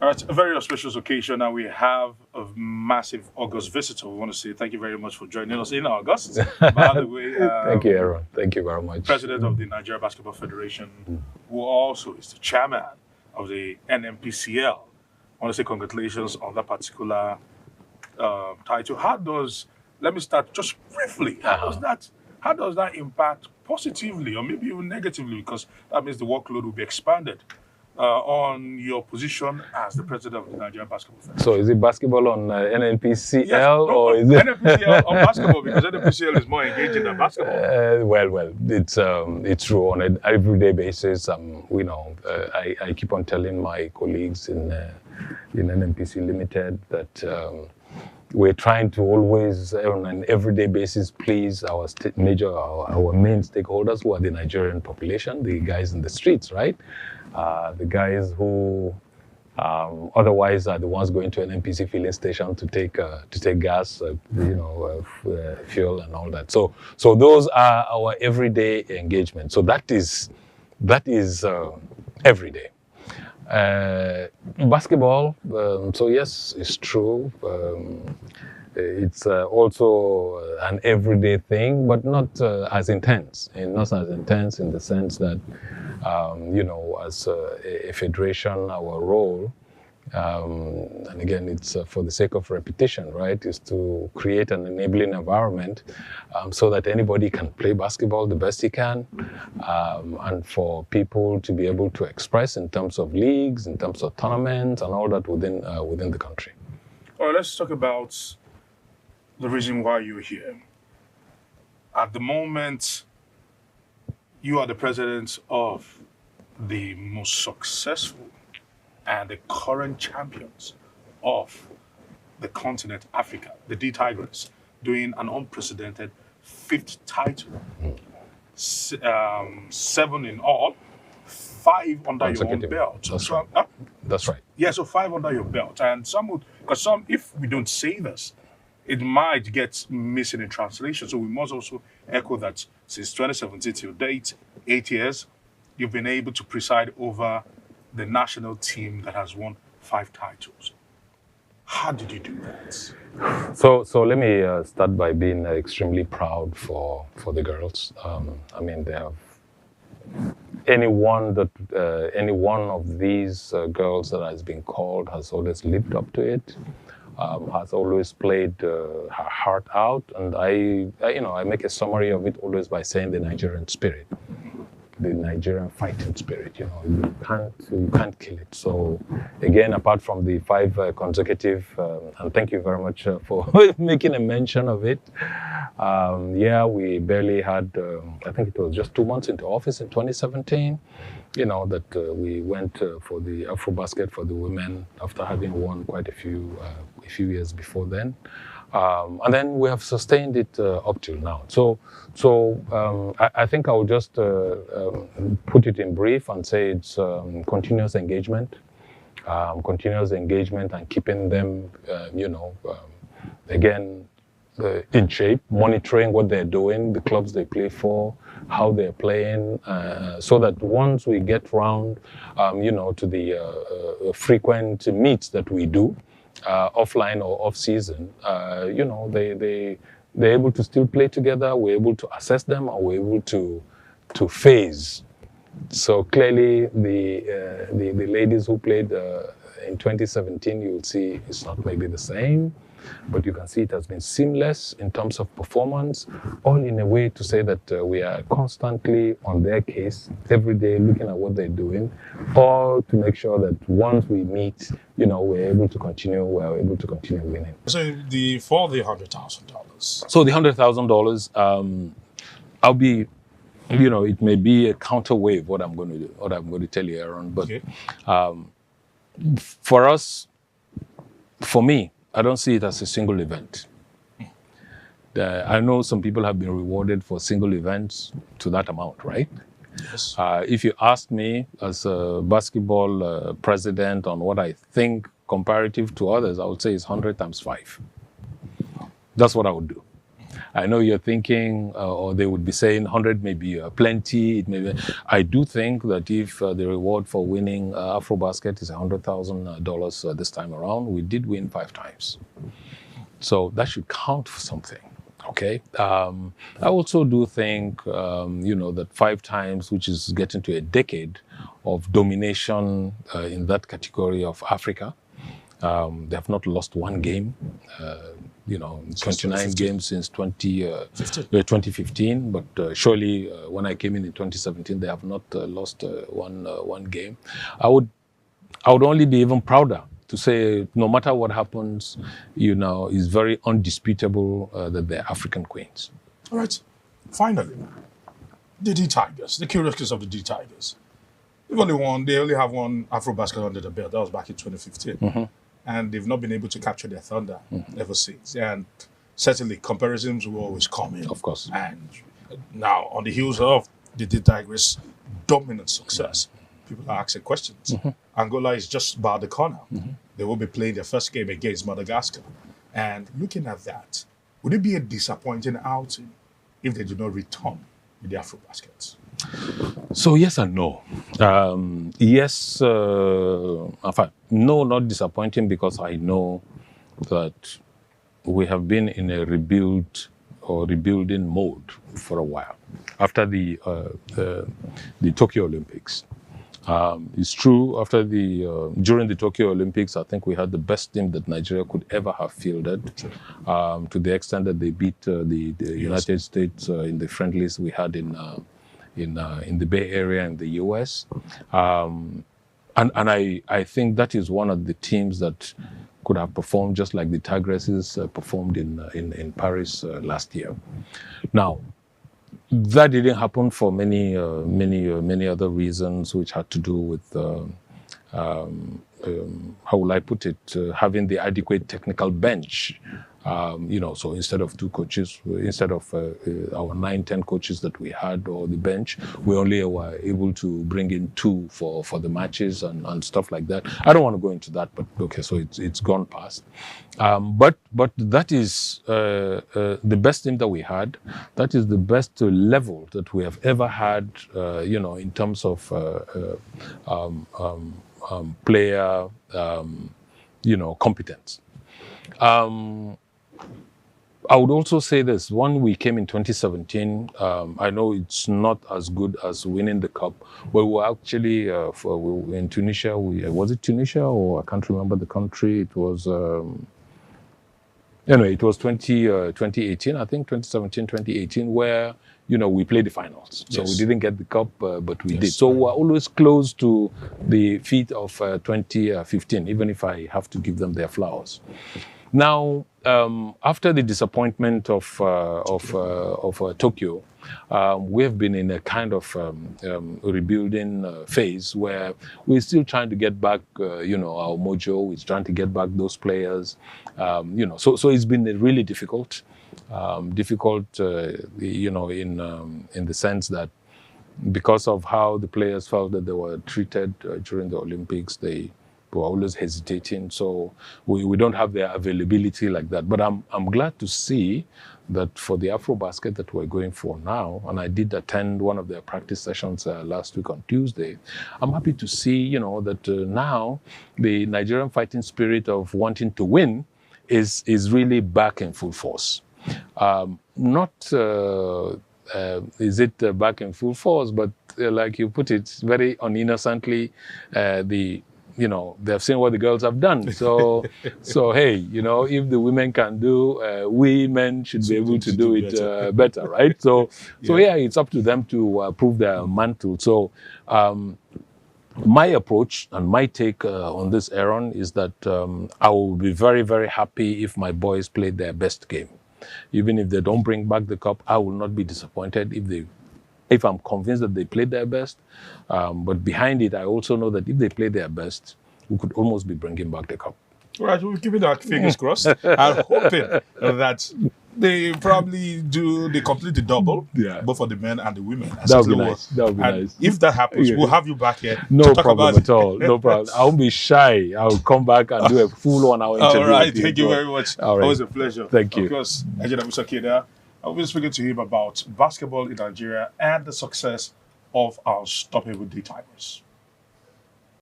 All right, a very auspicious occasion, and we have a massive August visitor. We want to say thank you very much for joining us in August. By the way, Thank you, Aaron. Thank you very much. President of the Nigerian Basketball Federation, who also is the chairman of the NNPCL. I want to say congratulations on that particular title. Let me start just briefly. How does that impact positively or maybe even negatively? Because that means the workload will be expanded on your position as the president of the Nigerian Basketball Federation. So is it basketball on NNPCL Yes, no, or is it NNPCL on basketball? Because NNPCL is more engaging than basketball. well, it's true on an everyday basis. I keep on telling my colleagues in NNPC Limited that we're trying to always, on an everyday basis, please our main stakeholders, who are the Nigerian population, the guys in the streets, right? The guys who otherwise are the ones going to an NPC filling station to take gas, fuel and all that. So those are our everyday engagement. So that is every day. Basketball. So yes, it's true. It's also an everyday thing, but not as intense. And not as intense in the sense that, as a federation, our role, and again, it's for the sake of repetition, right, is to create an enabling environment so that anybody can play basketball the best he can, and for people to be able to express in terms of leagues, in terms of tournaments, and all that within the country. All right, let's talk about the reason why you're here. At the moment, you are the president of the most successful and the current champions of the continent Africa, the D-Tigres, doing an unprecedented 5th title. 7 in all, 5 under your own belt. That's right. Yeah, so 5 under your belt. And if we don't say this, it might get missing in translation. So we must also echo that since 2017 till date, 8 years, you've been able to preside over the national team that has won 5 titles. How did you do that? So let me start by being extremely proud for the girls. They have any one of these girls that has been called has always lived up to it. Has always played her heart out, and I make a summary of it always by saying the Nigerian spirit, the Nigerian fighting spirit. You can't kill it. So again, apart from the 5 consecutive, and thank you very much for making a mention of it. We barely had. I think it was just 2 months into office in 2017. That we went for the AfroBasket for the women after having won quite a few years before then. And then we have sustained it up till now. So I think I will just put it in brief and say it's continuous engagement and keeping them, again, in shape, monitoring what they're doing, the clubs they play for, how they're playing, so that once we get round, to the frequent meets that we do, offline or off-season, they're able to still play together, we're able to assess them, and we're able to phase. So clearly, the ladies who played in 2017, you'll see it's not maybe the same, but you can see it has been seamless in terms of performance, all in a way to say that we are constantly on their case every day, looking at what they're doing, all to make sure that once we meet, we're able to continue winning. So for the $100,000. So the $100,000, I'll be, it may be a counterwave what I'm going to tell you, Aaron, but okay. For me, I don't see it as a single event. I know some people have been rewarded for single events to that amount, right? Yes. If you ask me as a basketball president on what I think comparative to others, I would say it's 100 times 5. That's what I would do. I know you're thinking, or they would be saying 100 may be plenty. It may be. I do think that if the reward for winning AfroBasket is $100,000 this time around, we did win 5 times. So that should count for something. Okay. I also do think, that 5 times, which is getting to a decade of domination in that category of Africa. They have not lost one game. 29 games since 2015. But surely, when I came in 2017, they have not lost one game. I would only be even prouder to say, no matter what happens, it's very undisputable that they're African queens. All right. Finally, the D-Tigres, the curious case of the D-Tigres. They only have one AfroBasket under the belt. That was back in 2015. Mm-hmm. And they've not been able to capture their thunder ever since. And certainly comparisons will always come in. Of course. And now, on the heels of the D-Tigres' dominant success, people are asking questions. Mm-hmm. Angola is just about the corner. Mm-hmm. They will be playing their first game against Madagascar. And looking at that, would it be a disappointing outing if they do not return with the AfroBaskets? So yes and no. Yes, in fact, no, not disappointing, because I know that we have been in a rebuilding mode for a while after the Tokyo Olympics. It's true, during the Tokyo Olympics, I think we had the best team that Nigeria could ever have fielded, to the extent that they beat the United States in the friendlies we had in the Bay Area in the US. And I think that is one of the teams that could have performed just like the Tigresses performed in Paris last year. Now, that didn't happen for many other reasons, which had to do with how will I put it, having the adequate technical bench. So instead of 2 coaches, instead of our 9-10 coaches that we had, or the bench, we only were able to bring in 2 for the matches and stuff like that. I don't want to go into that, but okay, so it's gone past. But that is the best team that we had. That is the best level that we have ever had, in terms of player, competence. I would also say this: when we came in 2017, I know it's not as good as winning the cup, but we were actually in Tunisia. Was it Tunisia, or I can't remember the country? It was anyway. It was 2018, I think, 2017, 2018, where we played the finals. So we didn't get the cup, but we did. So we're always close to the feat of 2015, even if I have to give them their flowers. Now, after the disappointment of Tokyo, we have been in a kind of rebuilding phase where we're still trying to get back, our mojo. We're trying to get back those players, So it's been really difficult, in the sense that because of how the players felt that they were treated during the Olympics, they were always hesitating, so we don't have their availability like that. But I'm glad to see that for the AfroBasket that we're going for now, and I did attend one of their practice sessions last week on Tuesday, I'm happy to see, that now the Nigerian fighting spirit of wanting to win is really back in full force. Not is it back in full force, but like you put it very uninnocently, they've seen what the girls have done. So hey, if the women can do, we men should be able to do it better, right? So it's up to them to prove their mantle. So my approach and my take on this, Aron, is that I will be very, very happy if my boys play their best game. Even if they don't bring back the cup, I will not be disappointed if I'm convinced that they played their best. But behind it, I also know that if they play their best, we could almost be bringing back the cup. All right, we'll keep it our fingers crossed. I'm hoping that they complete the double, both for the men and the women. That would be nice. That would be nice. If that happens, we'll have you back here. No problem at all. No problem. I won't be shy. I'll come back and do a full 1 hour interview. All right, thank you very much. All right. Always a pleasure. Thank you. Of course, Musa Kida, I'll be speaking to him about basketball in Nigeria and the success of our unstoppable D-Tigres.